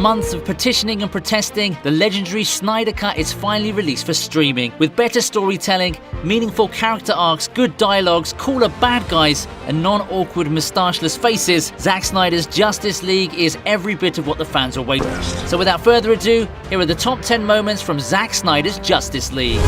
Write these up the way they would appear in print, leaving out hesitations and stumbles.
Months of petitioning and protesting, the legendary Snyder Cut is finally released for streaming. With better storytelling, meaningful character arcs, good dialogues, cooler bad guys, and non-awkward moustache-less faces, Zack Snyder's Justice League is every bit of what the fans are waiting for. So without further ado, here are the top 10 moments from Zack Snyder's Justice League.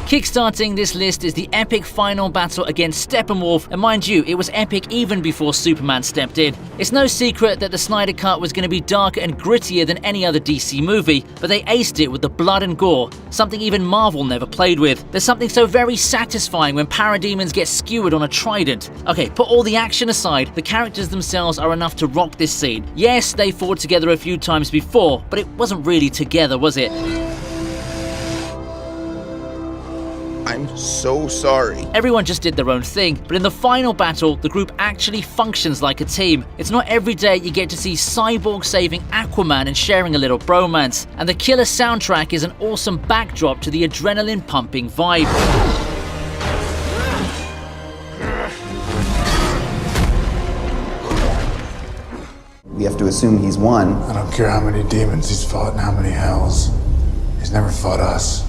Kickstarting this list is the epic final battle against Steppenwolf, and mind you, it was epic even before Superman stepped in. It's no secret that the Snyder Cut was going to be darker and grittier than any other DC movie, but they aced it with the blood and gore, something even Marvel never played with. There's something so very satisfying when parademons get skewered on a trident. Okay, put all the action aside, the characters themselves are enough to rock this scene. Yes, they fought together a few times before, but it wasn't really together, was it? I'm so sorry. Everyone just did their own thing, but in the final battle, the group actually functions like a team. It's not every day you get to see Cyborg saving Aquaman and sharing a little bromance, and the killer soundtrack is an awesome backdrop to the adrenaline-pumping vibe. We have to assume he's won. I don't care how many demons he's fought and how many hells. He's never fought us.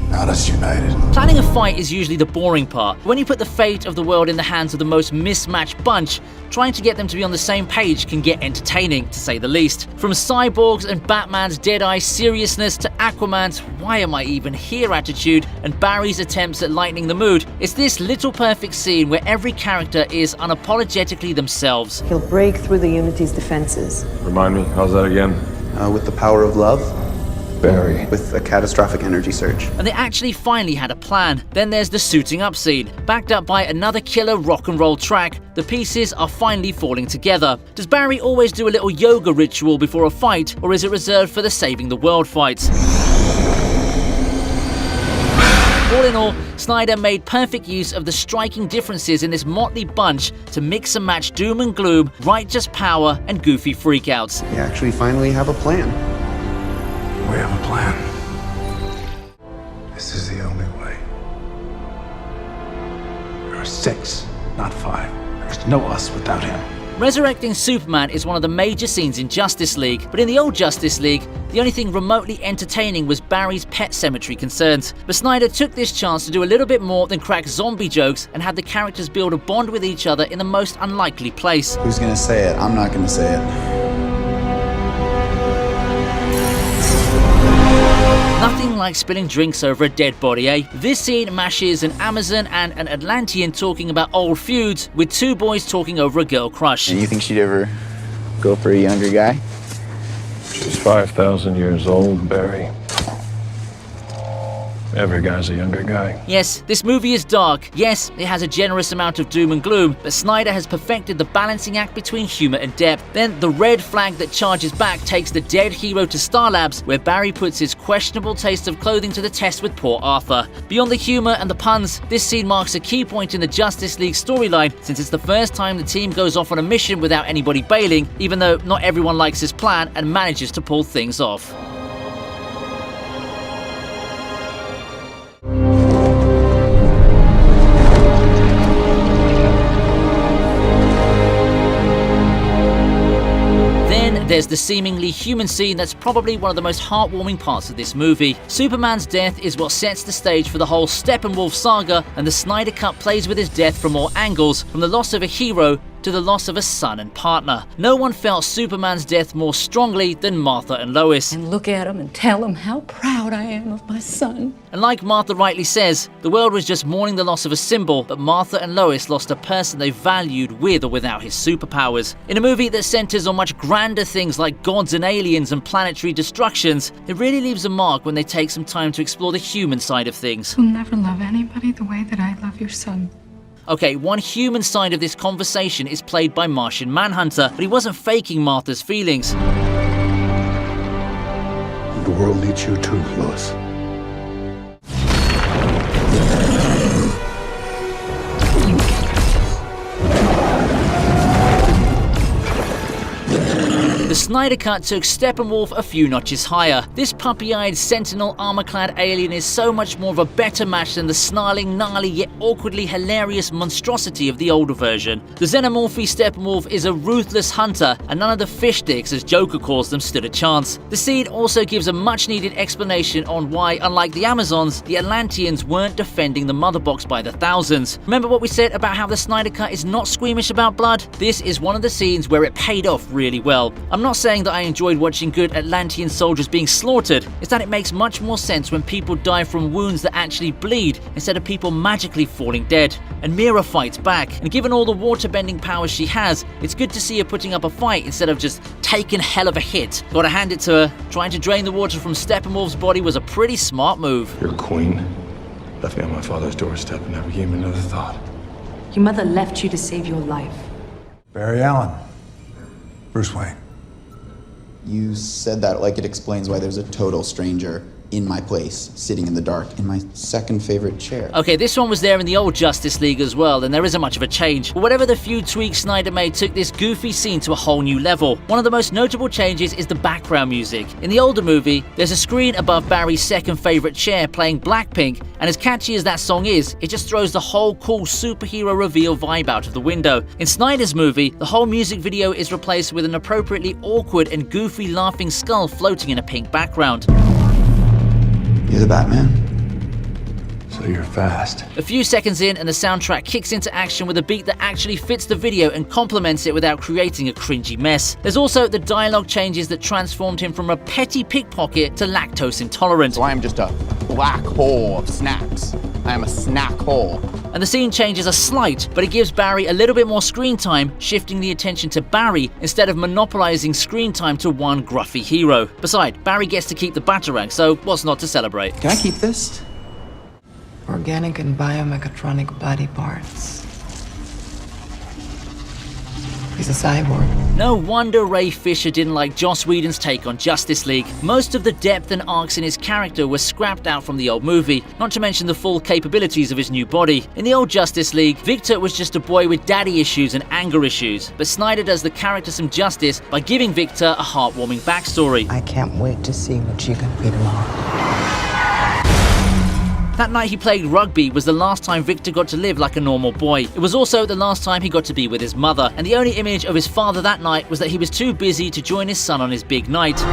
Not us united. Planning a fight is usually the boring part. When you put the fate of the world in the hands of the most mismatched bunch, trying to get them to be on the same page can get entertaining, to say the least. From Cyborg's and Batman's dead-eye seriousness to Aquaman's why am I even here attitude and Barry's attempts at lightening the mood, it's this little perfect scene where every character is unapologetically themselves. He'll break through the Unity's defenses. Remind me, how's that again? With the power of love. Barry. With a catastrophic energy surge. And they actually finally had a plan. Then there's the suiting up scene. Backed up by another killer rock and roll track, the pieces are finally falling together. Does Barry always do a little yoga ritual before a fight, or is it reserved for the saving the world fights? All in all, Snyder made perfect use of the striking differences in this motley bunch to mix and match doom and gloom, righteous power, and goofy freakouts. We actually finally have a plan. We have a plan. This is the only way. There are 6, not 5. There's no us without him. Resurrecting Superman is one of the major scenes in Justice League, but in the old Justice League, the only thing remotely entertaining was Barry's pet cemetery concerns. But Snyder took this chance to do a little bit more than crack zombie jokes and had the characters build a bond with each other in the most unlikely place. Who's gonna say it? I'm not gonna say it. Nothing like spilling drinks over a dead body, eh? This scene mashes an Amazon and an Atlantean talking about old feuds with two boys talking over a girl crush. And you think she'd ever go for a younger guy? She's 5,000 years old, Barry. Every guy's a younger guy. Yes, this movie is dark. Yes, it has a generous amount of doom and gloom, but Snyder has perfected the balancing act between humor and depth. Then the red flag that charges back takes the dead hero to Star Labs, where Barry puts his questionable taste of clothing to the test with poor Arthur. Beyond the humor and the puns, this scene marks a key point in the Justice League storyline, since it's the first time the team goes off on a mission without anybody bailing, even though not everyone likes his plan and manages to pull things off. There's the seemingly human scene that's probably one of the most heartwarming parts of this movie. Superman's death is what sets the stage for the whole Steppenwolf saga, and the Snyder Cut plays with his death from all angles, from the loss of a hero to the loss of a son and partner. No one felt Superman's death more strongly than Martha and Lois. And look at him and tell him how proud I am of my son. And like Martha rightly says, the world was just mourning the loss of a symbol, but Martha and Lois lost a person they valued with or without his superpowers. In a movie that centers on much grander things like gods and aliens and planetary destructions, it really leaves a mark when they take some time to explore the human side of things. You'll never love anybody the way that I love your son. Okay, one human side of this conversation is played by Martian Manhunter, but he wasn't faking Martha's feelings. The world needs you too, Lois. The Snyder Cut took Steppenwolf a few notches higher. This puppy-eyed, sentinel, armor-clad alien is so much more of a better match than the snarling, gnarly, yet awkwardly hilarious monstrosity of the older version. The xenomorphy Steppenwolf is a ruthless hunter, and none of the fish sticks, as Joker calls them, stood a chance. The scene also gives a much-needed explanation on why, unlike the Amazons, the Atlanteans weren't defending the Mother Box by the thousands. Remember what we said about how the Snyder Cut is not squeamish about blood? This is one of the scenes where it paid off really well. I'm not saying that I enjoyed watching good Atlantean soldiers being slaughtered, it's that it makes much more sense when people die from wounds that actually bleed instead of people magically falling dead. And Mira fights back, and given all the water-bending powers she has, it's good to see her putting up a fight instead of just taking hell of a hit. Gotta hand it to her, trying to drain the water from Steppenwolf's body was a pretty smart move. Your queen left me on my father's doorstep and never gave me another thought. Your mother left you to save your life. Barry Allen. Bruce Wayne. You said that like it explains why there's a total stranger in my place, sitting in the dark, in my second favorite chair. Okay, this one was there in the old Justice League as well, and there isn't much of a change. But whatever the few tweaks Snyder made took this goofy scene to a whole new level. One of the most notable changes is the background music. In the older movie, there's a screen above Barry's second favorite chair playing Blackpink, and as catchy as that song is, it just throws the whole cool superhero reveal vibe out of the window. In Snyder's movie, the whole music video is replaced with an appropriately awkward and goofy laughing skull floating in a pink background. You're the Batman? So you're fast. A few seconds in and the soundtrack kicks into action with a beat that actually fits the video and complements it without creating a cringy mess. There's also the dialogue changes that transformed him from a petty pickpocket to lactose intolerant. So I am just a black hole of snacks. I am a snack hole. And the scene changes are slight, but it gives Barry a little bit more screen time, shifting the attention to Barry instead of monopolizing screen time to one gruffy hero. Besides, Barry gets to keep the Batarang, so what's not to celebrate? Can I keep this? Organic and biomechatronic body parts. He's a cyborg. No wonder Ray Fisher didn't like Joss Whedon's take on Justice League. Most of the depth and arcs in his character were scrapped out from the old movie, not to mention the full capabilities of his new body. In the old Justice League, Victor was just a boy with daddy issues and anger issues, but Snyder does the character some justice by giving Victor a heartwarming backstory. I can't wait to see what you're gonna be tomorrow. That night he played rugby was the last time Victor got to live like a normal boy. It was also the last time he got to be with his mother, and the only image of his father that night was that he was too busy to join his son on his big night.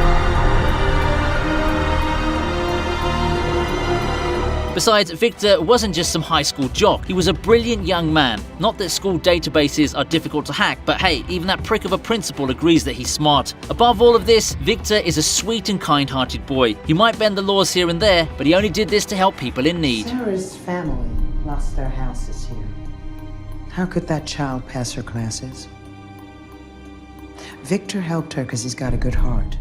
Besides, Victor wasn't just some high school jock, he was a brilliant young man. Not that school databases are difficult to hack, but hey, even that prick of a principal agrees that he's smart. Above all of this, Victor is a sweet and kind-hearted boy. He might bend the laws here and there, but he only did this to help people in need. Sarah's family lost their houses here. How could that child pass her classes? Victor helped her because he's got a good heart.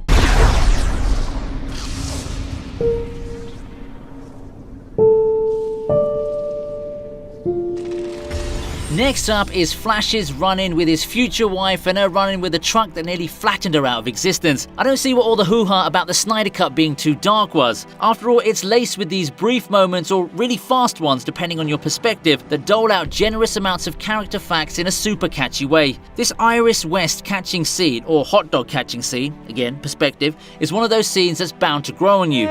Next up is Flash's run-in with his future wife and her run-in with a truck that nearly flattened her out of existence. I don't see what all the hoo-ha about the Snyder Cut being too dark was. After all, it's laced with these brief moments, or really fast ones depending on your perspective, that dole out generous amounts of character facts in a super catchy way. This Iris West catching scene, or hot dog catching scene, again, perspective, is one of those scenes that's bound to grow on you.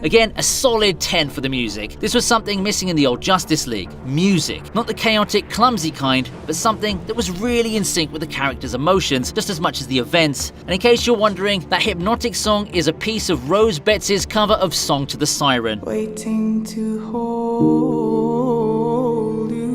Again, a solid 10 for the music. This was something missing in the old Justice League. Music. Not the chaotic, clumsy kind, but something that was really in sync with the characters' emotions, just as much as the events. And in case you're wondering, that hypnotic song is a piece of Rose Betts' cover of Song to the Siren. Waiting to hold you.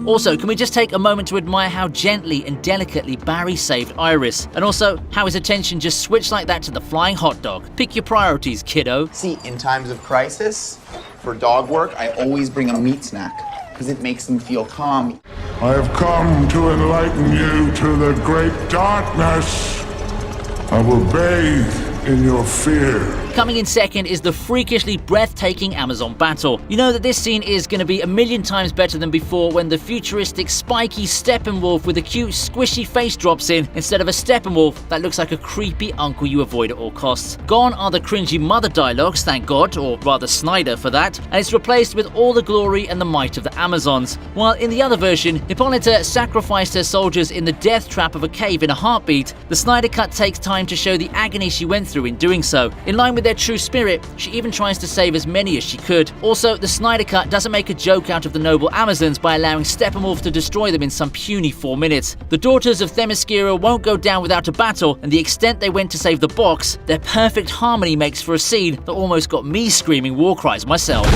Also, can we just take a moment to admire how gently and delicately Barry saved Iris, and also how his attention just switched like that to the flying hot dog. Pick your priorities, kiddo. See, in times of crisis, for dog work, I always bring a meat snack, because it makes them feel calm. I have come to enlighten you to the great darkness. I will bathe in your fear. Coming in second is the freakishly breathtaking Amazon battle. You know that this scene is going to be a million times better than before when the futuristic spiky Steppenwolf with a cute squishy face drops in instead of a Steppenwolf that looks like a creepy uncle you avoid at all costs. Gone are the cringy mother dialogues, thank God, or rather Snyder for that, and it's replaced with all the glory and the might of the Amazons. While in the other version, Hippolyta sacrificed her soldiers in the death trap of a cave in a heartbeat, the Snyder Cut takes time to show the agony she went through in doing so. In line with their true spirit, she even tries to save as many as she could. Also, the Snyder Cut doesn't make a joke out of the noble Amazons by allowing Steppenwolf to destroy them in some puny 4 minutes. The daughters of Themyscira won't go down without a battle, and the extent they went to save the box, their perfect harmony makes for a scene that almost got me screaming war cries myself.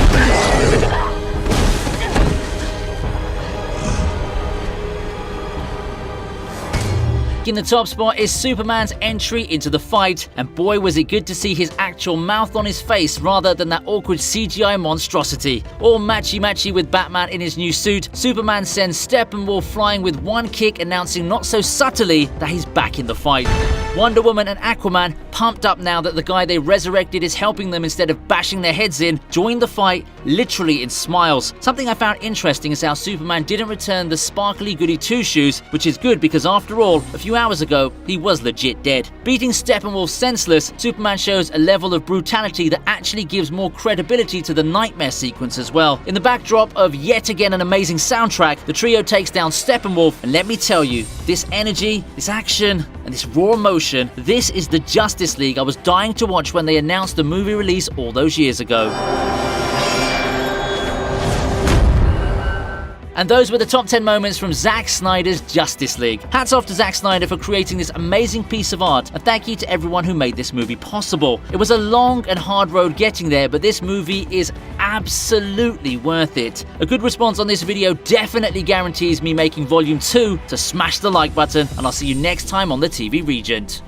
In the top spot is Superman's entry into the fight, and boy was it good to see his actual mouth on his face rather than that awkward CGI monstrosity. All matchy-matchy with Batman in his new suit, Superman sends Steppenwolf flying with one kick, announcing not so subtly that he's back in the fight. Wonder Woman and Aquaman, pumped up now that the guy they resurrected is helping them instead of bashing their heads in, joined the fight literally in smiles. Something I found interesting is how Superman didn't return the sparkly goody two-shoes, which is good because after all, a few hours ago, he was legit dead. Beating Steppenwolf senseless, Superman shows a level of brutality that actually gives more credibility to the nightmare sequence as well. In the backdrop of yet again an amazing soundtrack, the trio takes down Steppenwolf, and let me tell you, this energy, this action, and this raw emotion, this is the Justice League I was dying to watch when they announced the movie release all those years ago. And those were the top 10 moments from Zack Snyder's Justice League. Hats off to Zack Snyder for creating this amazing piece of art, and thank you to everyone who made this movie possible. It was a long and hard road getting there, but this movie is absolutely worth it. A good response on this video definitely guarantees me making Volume 2, so smash the like button, and I'll see you next time on the TV Regent.